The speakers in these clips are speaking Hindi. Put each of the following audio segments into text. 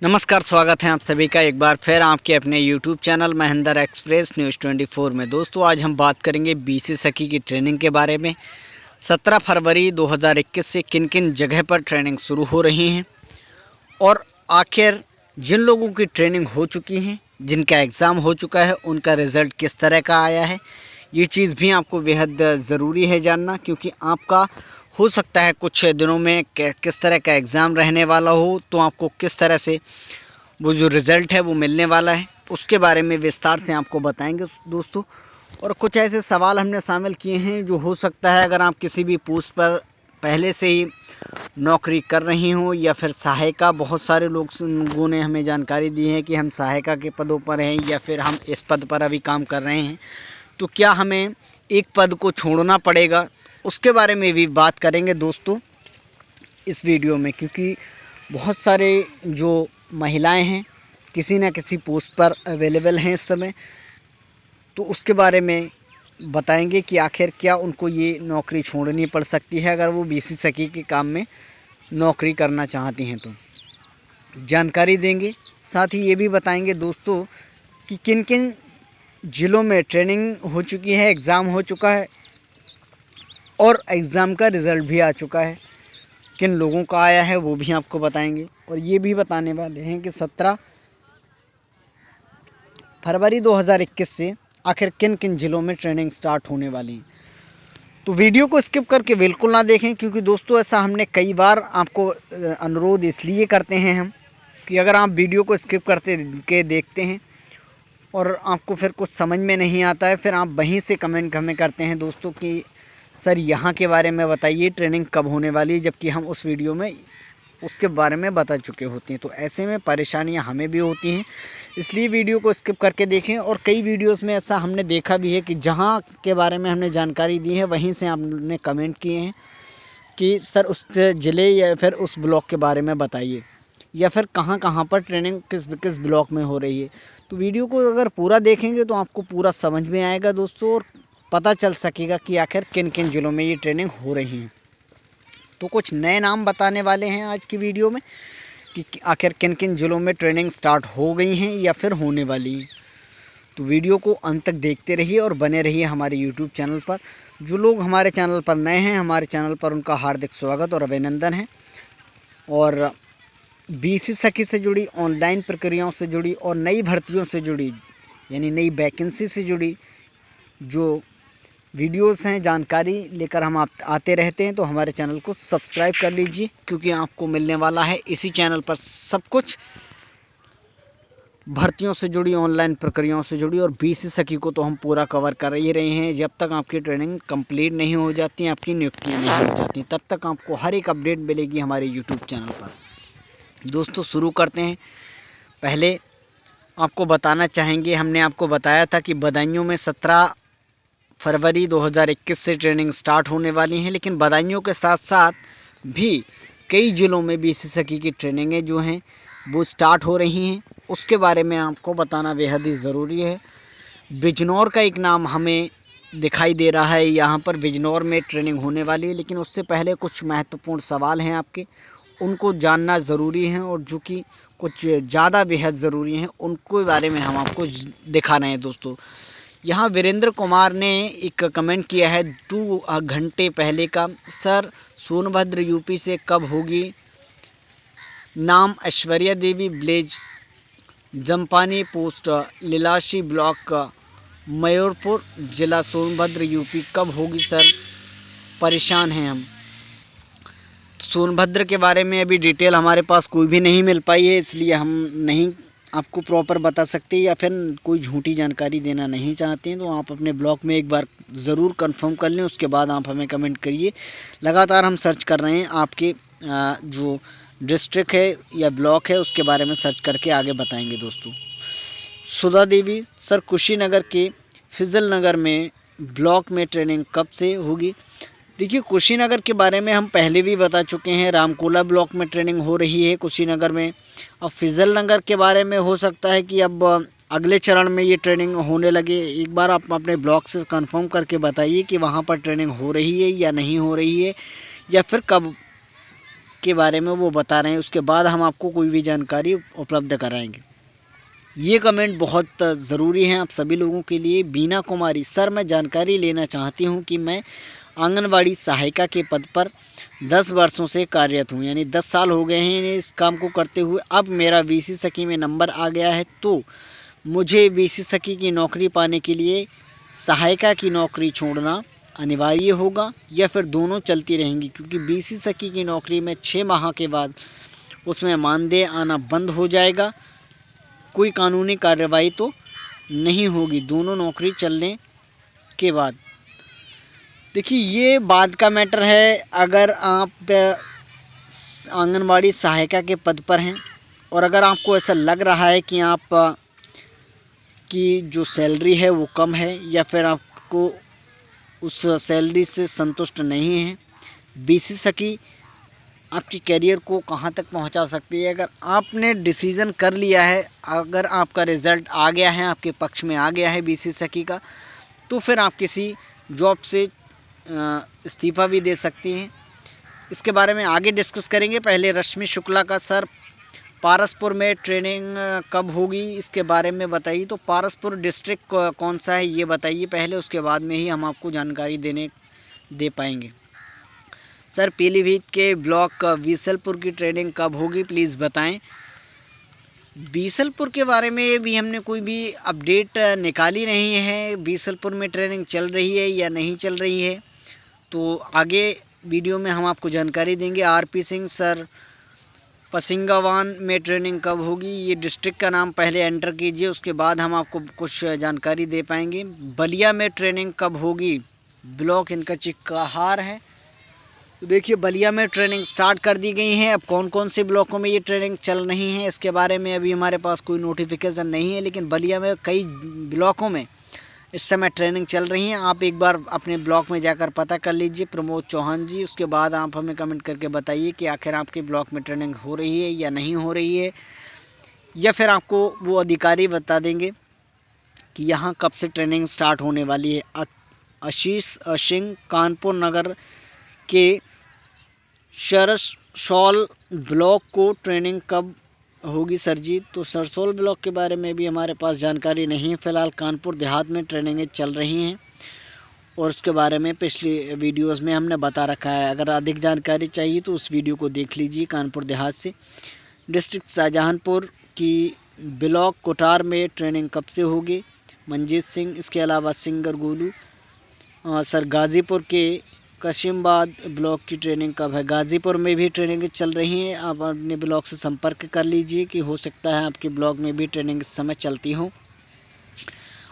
नमस्कार, स्वागत है आप सभी का एक बार फिर आपके अपने YouTube channel Mahendra express news 24 में। दोस्तों, आज हम बात करेंगे बीसी सखी की ट्रेनिंग के बारे में। 17 फरवरी 2021 से किन किन जगह पर ट्रेनिंग शुरू हो रही हैं और आखिर जिन लोगों की ट्रेनिंग हो चुकी है, जिनका एग्ज़ाम हो चुका है, उनका रिज़ल्ट किस तरह का आया है, ये चीज़ भी आपको बेहद ज़रूरी है जानना, क्योंकि आपका हो सकता है कुछ दिनों में किस तरह का एग्ज़ाम रहने वाला हो, तो आपको किस तरह से वो जो रिज़ल्ट है वो मिलने वाला है, उसके बारे में विस्तार से आपको बताएंगे दोस्तों। और कुछ ऐसे सवाल हमने शामिल किए हैं जो हो सकता है अगर आप किसी भी पोस्ट पर पहले से ही नौकरी कर रही हों या फिर सहायिका, बहुत सारे लोगों ने हमें जानकारी दी है कि हम सहायिका के पदों पर हैं या फिर हम इस पद पर अभी काम कर रहे हैं, तो क्या हमें एक पद को छोड़ना पड़ेगा, उसके बारे में भी बात करेंगे दोस्तों इस वीडियो में। क्योंकि बहुत सारे जो महिलाएं हैं किसी न किसी पोस्ट पर अवेलेबल हैं इस समय, तो उसके बारे में बताएंगे कि आखिर क्या उनको ये नौकरी छोड़नी पड़ सकती है अगर वो बीसी सखी के काम में नौकरी करना चाहती हैं, तो जानकारी देंगे। साथ ही ये भी बताएंगे दोस्तों कि किन किन ज़िलों में ट्रेनिंग हो चुकी है, एग्ज़ाम हो चुका है और एग्ज़ाम का रिज़ल्ट भी आ चुका है, किन लोगों का आया है वो भी आपको बताएंगे। और ये भी बताने वाले हैं कि 17 फरवरी 2021 से आखिर किन किन ज़िलों में ट्रेनिंग स्टार्ट होने वाली है। तो वीडियो को स्किप करके बिल्कुल ना देखें, क्योंकि दोस्तों ऐसा हमने कई बार आपको अनुरोध इसलिए करते हैं हम कि अगर आप वीडियो को स्किप करते के देखते हैं और आपको फिर कुछ समझ में नहीं आता है, फिर आप वहीं से कमेंट हमें करते हैं दोस्तों कि सर यहाँ के बारे में बताइए, ट्रेनिंग कब होने वाली है, जबकि हम उस वीडियो में उसके बारे में बता चुके होते हैं। तो ऐसे में परेशानियां हमें भी होती हैं, इसलिए वीडियो को स्किप करके देखें। और कई वीडियोस में ऐसा हमने देखा भी है कि जहां के बारे में हमने जानकारी दी है वहीं से आपने कमेंट किए हैं कि सर उस ज़िले या फिर उस ब्लॉक के बारे में बताइए, या फिर कहां कहां पर ट्रेनिंग किस किस ब्लॉक में हो रही है। तो वीडियो को अगर पूरा देखेंगे तो आपको पूरा समझ में आएगा दोस्तों, और पता चल सकेगा कि आखिर किन किन ज़िलों में ये ट्रेनिंग हो रही है। तो कुछ नए नाम बताने वाले हैं आज की वीडियो में कि आखिर किन किन ज़िलों में ट्रेनिंग स्टार्ट हो गई हैं या फिर होने वाली हैं। तो वीडियो को अंत तक देखते रहिए और बने रहिए हमारे यूट्यूब चैनल पर। जो लोग हमारे चैनल पर नए हैं, हमारे चैनल पर उनका हार्दिक स्वागत और अभिनंदन है। और बीसी सखी से जुड़ी ऑनलाइन प्रक्रियाओं से जुड़ी और नई भर्तियों से जुड़ी, यानी नई वैकेंसी से जुड़ी जो वीडियोस हैं, जानकारी लेकर हम आते रहते हैं, तो हमारे चैनल को सब्सक्राइब कर लीजिए, क्योंकि आपको मिलने वाला है इसी चैनल पर सब कुछ भर्तियों से जुड़ी, ऑनलाइन प्रक्रियाओं से जुड़ी। और बीसी सखी को तो हम पूरा कवर कर ही रहे हैं। जब तक आपकी ट्रेनिंग कंप्लीट नहीं हो जाती, आपकी नियुक्तियां नहीं हो जाती, तब तक आपको हर एक अपडेट मिलेगी हमारे यूट्यूब चैनल पर। दोस्तों, शुरू करते हैं। पहले आपको बताना चाहेंगे, हमने आपको बताया था कि बदायूं में 17 फरवरी 2021 से ट्रेनिंग स्टार्ट होने वाली हैं, लेकिन बदायूं के साथ साथ भी कई ज़िलों में बीसी सखी की ट्रेनिंगें जो हैं वो स्टार्ट हो रही हैं। उसके बारे में आपको बताना बेहद ही ज़रूरी है। बिजनौर का एक नाम हमें दिखाई दे रहा है, यहाँ पर बिजनौर में ट्रेनिंग होने वाली है, लेकिन उससे पहले कुछ महत्वपूर्ण सवाल हैं आपके, उनको जानना ज़रूरी है, और जो कि कुछ ज़्यादा बेहद ज़रूरी हैं, उनको बारे में हम आपको दिखा रहे हैं दोस्तों। यहाँ वीरेंद्र कुमार ने एक कमेंट किया है 2 घंटे पहले का, सर सोनभद्र यूपी से कब होगी, नाम ऐश्वर्या देवी, विलेज जमपानी, पोस्ट लीलाशी, ब्लॉक मयूरपुर, जिला सोनभद्र यूपी, कब होगी सर, परेशान हैं हम। सोनभद्र के बारे में अभी डिटेल हमारे पास कोई भी नहीं मिल पाई है, इसलिए हम नहीं आपको प्रॉपर बता सकते, या फिर कोई झूठी जानकारी देना नहीं चाहते हैं, तो आप अपने ब्लॉग में एक बार ज़रूर कंफर्म कर लें, उसके बाद आप हमें कमेंट करिए। लगातार हम सर्च कर रहे हैं, आपके जो डिस्ट्रिक्ट है या ब्लॉक है उसके बारे में सर्च करके आगे बताएंगे दोस्तों। सुधा देवी, सर कुशीनगर के फिजल नगर में ब्लॉक में ट्रेनिंग कब से होगी। देखिए, कुशीनगर के बारे में हम पहले भी बता चुके हैं, रामकोला ब्लॉक में ट्रेनिंग हो रही है कुशीनगर में। अब फिजल नगर के बारे में हो सकता है कि अब अगले चरण में ये ट्रेनिंग होने लगे। एक बार आप अपने ब्लॉक से कंफर्म करके बताइए कि वहाँ पर ट्रेनिंग हो रही है या नहीं हो रही है, या फिर कब के बारे में वो बता रहे हैं, उसके बाद हम आपको कोई भी जानकारी उपलब्ध कराएंगे। ये कमेंट बहुत ज़रूरी है आप सभी लोगों के लिए। बीना कुमारी, सर मैं जानकारी लेना चाहती हूँ कि मैं आंगनवाड़ी सहायिका के पद पर 10 वर्षों से कार्यरत हूँ, यानी 10 साल हो गए हैं इस काम को करते हुए। अब मेरा बीसी सखी में नंबर आ गया है, तो मुझे बीसी सखी की नौकरी पाने के लिए सहायिका की नौकरी छोड़ना अनिवार्य होगा या फिर दोनों चलती रहेंगी? क्योंकि बीसी सखी की नौकरी में 6 माह के बाद उसमें मानदेय आना बंद हो जाएगा। कोई कानूनी कार्रवाई तो नहीं होगी दोनों नौकरी चलने के बाद। देखिए, ये बात का मैटर है। अगर आप आंगनवाड़ी सहायिका के पद पर हैं और अगर आपको ऐसा लग रहा है कि आप की जो सैलरी है वो कम है या फिर आपको उस सैलरी से संतुष्ट नहीं है, बीसी सखी आपकी करियर को कहां तक पहुंचा सकती है। अगर आपने डिसीज़न कर लिया है, अगर आपका रिज़ल्ट आ गया है, आपके पक्ष में आ गया है बीसी सखी का, तो फिर आप किसी जॉब से इस्तीफ़ा भी दे सकती हैं। इसके बारे में आगे डिस्कस करेंगे। पहले रश्मि शुक्ला का, सर पारसपुर में ट्रेनिंग कब होगी, इसके बारे में बताइए। तो पारसपुर डिस्ट्रिक्ट कौन सा है ये बताइए पहले, उसके बाद में ही हम आपको जानकारी दे पाएंगे। सर पीलीभीत के ब्लॉक बीसलपुर की ट्रेनिंग कब होगी, प्लीज़ बताएं। बीसलपुर के बारे में भी हमने कोई भी अपडेट निकाली नहीं है। बीसलपुर में ट्रेनिंग चल रही है या नहीं चल रही है, तो आगे वीडियो में हम आपको जानकारी देंगे। आरपी सिंह, सर पसिंगावान में ट्रेनिंग कब होगी, ये डिस्ट्रिक्ट का नाम पहले एंटर कीजिए, उसके बाद हम आपको कुछ जानकारी दे पाएंगे। बलिया में ट्रेनिंग कब होगी, ब्लॉक इनका चिक्काहार है। तो देखिए, बलिया में ट्रेनिंग स्टार्ट कर दी गई है। अब कौन कौन से ब्लॉकों में ये ट्रेनिंग चल रही है इसके बारे में अभी हमारे पास कोई नोटिफिकेशन नहीं है, लेकिन बलिया में कई ब्लॉकों में इस समय ट्रेनिंग चल रही है। आप एक बार अपने ब्लॉक में जाकर पता कर लीजिए, प्रमोद चौहान जी। उसके बाद आप हमें कमेंट करके बताइए कि आखिर आपके ब्लॉक में ट्रेनिंग हो रही है या नहीं हो रही है, या फिर आपको वो अधिकारी बता देंगे कि यहाँ कब से ट्रेनिंग स्टार्ट होने वाली है। आशीष सिंह, कानपुर नगर के सरसौल ब्लॉक को ट्रेनिंग कब होगी सर जी? तो सरसौल ब्लॉक के बारे में भी हमारे पास जानकारी नहीं है फिलहाल। कानपुर देहात में ट्रेनिंगें चल रही हैं और उसके बारे में पिछली वीडियोस में हमने बता रखा है। अगर अधिक जानकारी चाहिए तो उस वीडियो को देख लीजिए कानपुर देहात से। डिस्ट्रिक्ट शाहजहांपुर की ब्लॉक कोटार में ट्रेनिंग कब से होगी, मंजीत सिंह। इसके अलावा सिंगर गोलू। सर गाज़ीपुर के कशिमबाद ब्लॉक की ट्रेनिंग कब है? गाज़ीपुर में भी ट्रेनिंग चल रही हैं। आप अपने ब्लॉक से संपर्क कर लीजिए कि हो सकता है आपके ब्लॉक में भी ट्रेनिंग इस समय चलती हो।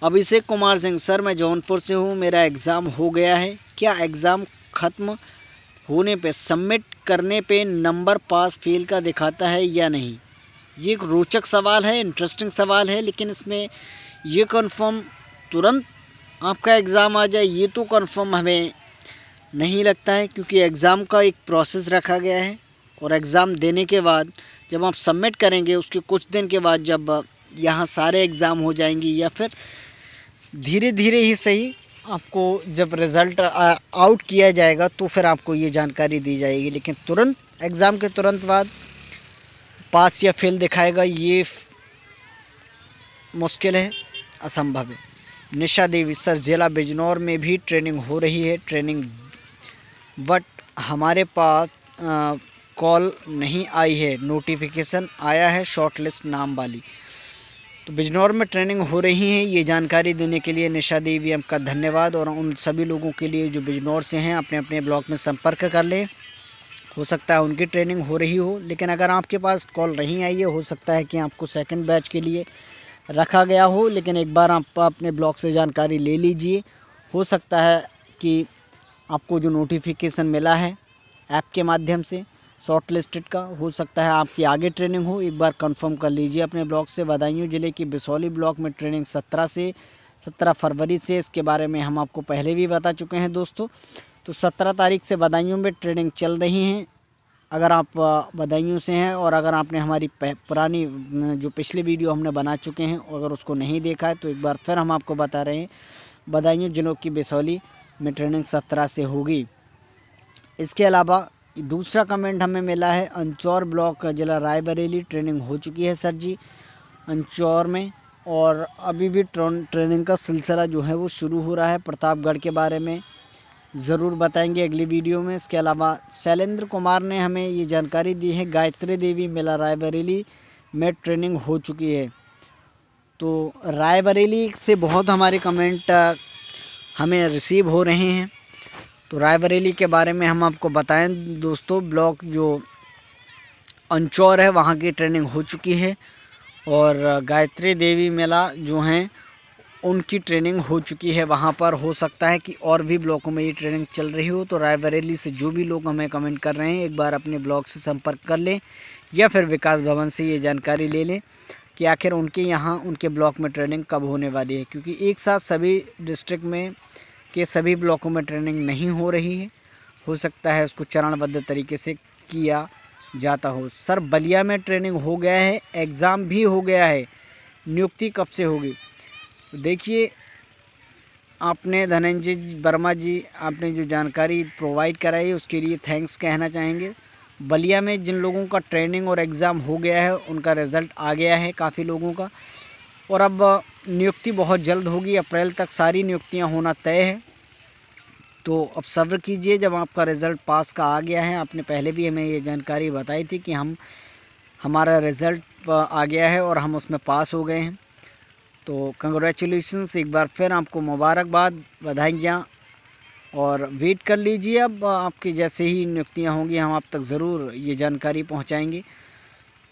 अभिषेक कुमार सिंह, सर मैं जौनपुर से हूँ, मेरा एग्ज़ाम हो गया है, क्या एग्ज़ाम ख़त्म होने पे सबमिट करने पे नंबर पास फेल का दिखाता है या नहीं? ये एक रोचक सवाल है, इंटरेस्टिंग सवाल है, लेकिन इसमें ये कंफर्म तुरंत आपका एग्ज़ाम आ जाए ये तो कंफर्म हमें नहीं लगता है, क्योंकि एग्ज़ाम का एक प्रोसेस रखा गया है और एग्ज़ाम देने के बाद जब आप सबमिट करेंगे उसके कुछ दिन के बाद जब यहाँ सारे एग्ज़ाम हो जाएंगी या फिर धीरे धीरे ही सही आपको जब रिज़ल्ट आउट किया जाएगा तो फिर आपको ये जानकारी दी जाएगी। लेकिन तुरंत एग्ज़ाम के तुरंत बाद पास या फेल दिखाएगा ये मुश्किल है, असंभव है। निशा देवी, सर जिला बिजनौर में भी ट्रेनिंग हो रही है, ट्रेनिंग बट हमारे पास कॉल नहीं आई है, नोटिफिकेशन आया है शॉर्ट लिस्ट नाम वाली। तो बिजनौर में ट्रेनिंग हो रही है। ये जानकारी देने के लिए निशा देवी आपका धन्यवाद। और उन सभी लोगों के लिए जो बिजनौर से हैं अपने अपने ब्लॉक में संपर्क कर लें, हो सकता है उनकी ट्रेनिंग हो रही हो। लेकिन अगर आपके पास कॉल नहीं आई है, हो सकता है कि आपको सेकंड बैच के लिए रखा गया हो, लेकिन एक बार आप अपने ब्लॉक से जानकारी ले लीजिए। हो सकता है कि आपको जो नोटिफिकेशन मिला है ऐप के माध्यम से शॉर्ट लिस्टेड का, हो सकता है आपकी आगे ट्रेनिंग हो, एक बार कंफर्म कर लीजिए अपने ब्लॉक से। बदायूं जिले की बिसौली ब्लॉक में ट्रेनिंग 17 फरवरी से, इसके बारे में हम आपको पहले भी बता चुके हैं दोस्तों। तो 17 तारीख से बदायूं में ट्रेनिंग चल रही हैं। अगर आप बदायूं से हैं और अगर आपने हमारी पुरानी जो पिछली वीडियो हमने बना चुके हैं अगर उसको नहीं देखा है तो एक बार फिर हम आपको बता रहे हैं, बदायूं जिलों की बिसौली में ट्रेनिंग 17 से होगी। इसके अलावा दूसरा कमेंट हमें मिला है, अंचौर ब्लॉक जिला रायबरेली ट्रेनिंग हो चुकी है सर जी अंचौर में, और अभी भी ट्रेनिंग का सिलसिला जो है वो शुरू हो रहा है। प्रतापगढ़ के बारे में ज़रूर बताएंगे अगली वीडियो में। इसके अलावा शैलेंद्र कुमार ने हमें ये जानकारी दी है, गायत्री देवी मेला रायबरेली में ट्रेनिंग हो चुकी है। तो रायबरेली से बहुत हमारे कमेंट हमें रिसीव हो रहे हैं। तो रायबरेली के बारे में हम आपको बताएं दोस्तों, ब्लॉक जो अंचौर है वहाँ की ट्रेनिंग हो चुकी है, और गायत्री देवी मेला जो हैं उनकी ट्रेनिंग हो चुकी है वहाँ पर। हो सकता है कि और भी ब्लॉकों में ये ट्रेनिंग चल रही हो। तो रायबरेली से जो भी लोग हमें कमेंट कर रहे हैं, एक बार अपने ब्लॉक से संपर्क कर लें या फिर विकास भवन से ये जानकारी ले लें कि आखिर उनके यहाँ उनके ब्लॉक में ट्रेनिंग कब होने वाली है, क्योंकि एक साथ सभी डिस्ट्रिक्ट में के सभी ब्लॉकों में ट्रेनिंग नहीं हो रही है। हो सकता है उसको चरणबद्ध तरीके से किया जाता हो। सर बलिया में ट्रेनिंग हो गया है, एग्ज़ाम भी हो गया है, नियुक्ति कब से होगी? देखिए, आपने धनंजय वर्मा जी आपने जो जानकारी प्रोवाइड कराई उसके लिए थैंक्स कहना चाहेंगे। बलिया में जिन लोगों का ट्रेनिंग और एग्ज़ाम हो गया है उनका रिज़ल्ट आ गया है काफ़ी लोगों का, और अब नियुक्ति बहुत जल्द होगी। अप्रैल तक सारी नियुक्तियां होना तय है। तो अब सब्र कीजिए, जब आपका रिज़ल्ट पास का आ गया है, आपने पहले भी हमें ये जानकारी बताई थी कि हमारा रिज़ल्ट आ गया है और हम उसमें पास हो गए हैं। तो कंग्रेचुलेशंस, एक बार फिर आपको मुबारकबाद, बधाइयाँ, और वेट कर लीजिए। अब आपकी जैसे ही नियुक्तियाँ होंगी हम आप तक ज़रूर ये जानकारी पहुँचाएँगे।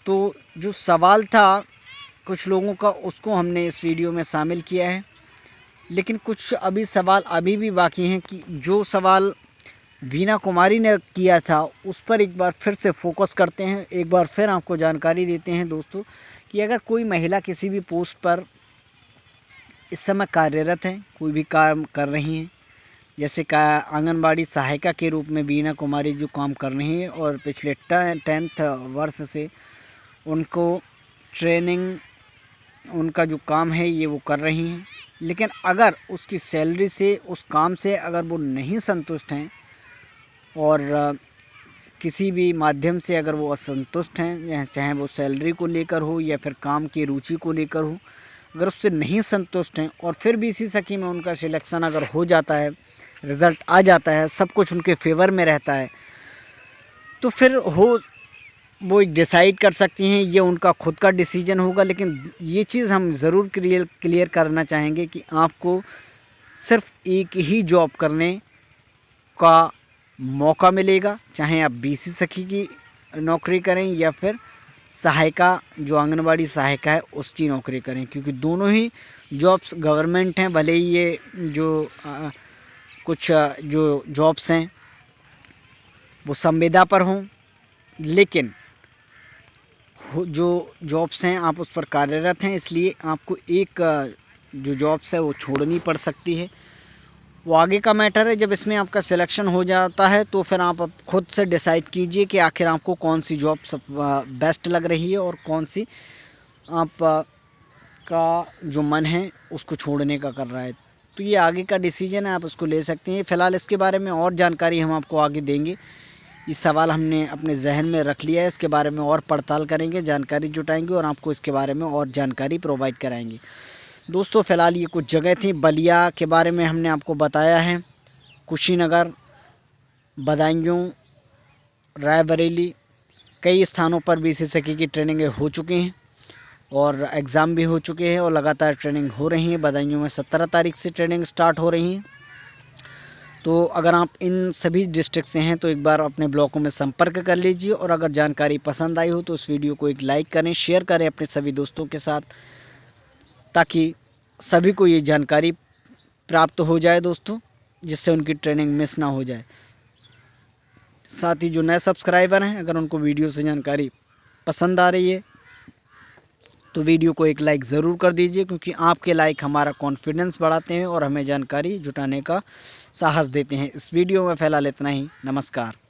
तो जो सवाल था कुछ लोगों का, उसको हमने इस वीडियो में शामिल किया है, लेकिन कुछ अभी सवाल अभी भी बाकी हैं कि जो सवाल वीना कुमारी ने किया था उस पर एक बार फिर से फोकस करते हैं। एक बार फिर आपको जानकारी देते हैं दोस्तों कि अगर कोई महिला किसी भी पोस्ट पर इस समय कार्यरत हैं, कोई भी काम कर रही हैं, जैसे का आंगनबाड़ी सहायिका के रूप में वीना कुमारी जो काम कर रही हैं और पिछले 10th वर्ष से उनको ट्रेनिंग, उनका जो काम है ये वो कर रही हैं, लेकिन अगर उसकी सैलरी से, उस काम से अगर वो नहीं संतुष्ट हैं और किसी भी माध्यम से अगर वो असंतुष्ट हैं, चाहे वो सैलरी को लेकर हो या फिर काम की रुचि को लेकर हो, अगर उससे नहीं संतुष्ट हैं और फिर बीसी सखी में उनका सिलेक्शन अगर हो जाता है, रिज़ल्ट आ जाता है, सब कुछ उनके फेवर में रहता है, तो फिर वो डिसाइड कर सकती हैं, ये उनका खुद का डिसीजन होगा। लेकिन ये चीज़ हम ज़रूर क्लियर करना चाहेंगे कि आपको सिर्फ एक ही जॉब करने का मौका मिलेगा, चाहे आप बीसी सखी की नौकरी करें या फिर सहायिका, जो आंगनबाड़ी सहायिका है उसकी नौकरी करें, क्योंकि दोनों ही जॉब्स गवर्नमेंट हैं। भले ही ये जो कुछ जो जॉब्स हैं वो संविदा पर हों, लेकिन जो जॉब्स हैं आप उस पर कार्यरत हैं, इसलिए आपको एक जो जॉब्स है वो छोड़नी पड़ सकती है। वो आगे का मैटर है। जब इसमें आपका सिलेक्शन हो जाता है तो फिर आप खुद से डिसाइड कीजिए कि आखिर आपको कौन सी जॉब बेस्ट लग रही है और कौन सी आप का जो मन है उसको छोड़ने का कर रहा है। तो ये आगे का डिसीजन है, आप उसको ले सकते हैं। फ़िलहाल इसके बारे में और जानकारी हम आपको आगे देंगे। इस सवाल हमने अपने जहन में रख लिया है, इसके बारे में और पड़ताल करेंगे, जानकारी जुटाएंगे और आपको इसके बारे में और जानकारी प्रोवाइड कराएंगे। दोस्तों फ़िलहाल ये कुछ जगह थी। बलिया के बारे में हमने आपको बताया है, कुशीनगर, बदायूं, रायबरेली, कई स्थानों पर बीसी सखी की ट्रेनिंगें हो चुकी हैं और एग्ज़ाम भी हो चुके हैं और लगातार ट्रेनिंग हो रही है। बदायूं में 17 तारीख से ट्रेनिंग स्टार्ट हो रही है। तो अगर आप इन सभी डिस्ट्रिक्ट से हैं तो एक बार अपने ब्लॉकों में संपर्क कर लीजिए, और अगर जानकारी पसंद आई हो तो इस वीडियो को एक लाइक करें, शेयर करें अपने सभी दोस्तों के साथ, ताकि सभी को ये जानकारी प्राप्त हो जाए दोस्तों, जिससे उनकी ट्रेनिंग मिस ना हो जाए। साथ ही जो नए सब्सक्राइबर हैं, अगर उनको वीडियो से जानकारी पसंद आ रही है तो वीडियो को एक लाइक ज़रूर कर दीजिए, क्योंकि आपके लाइक हमारा कॉन्फिडेंस बढ़ाते हैं और हमें जानकारी जुटाने का साहस देते हैं। इस वीडियो में फ़िलहाल इतना ही। नमस्कार।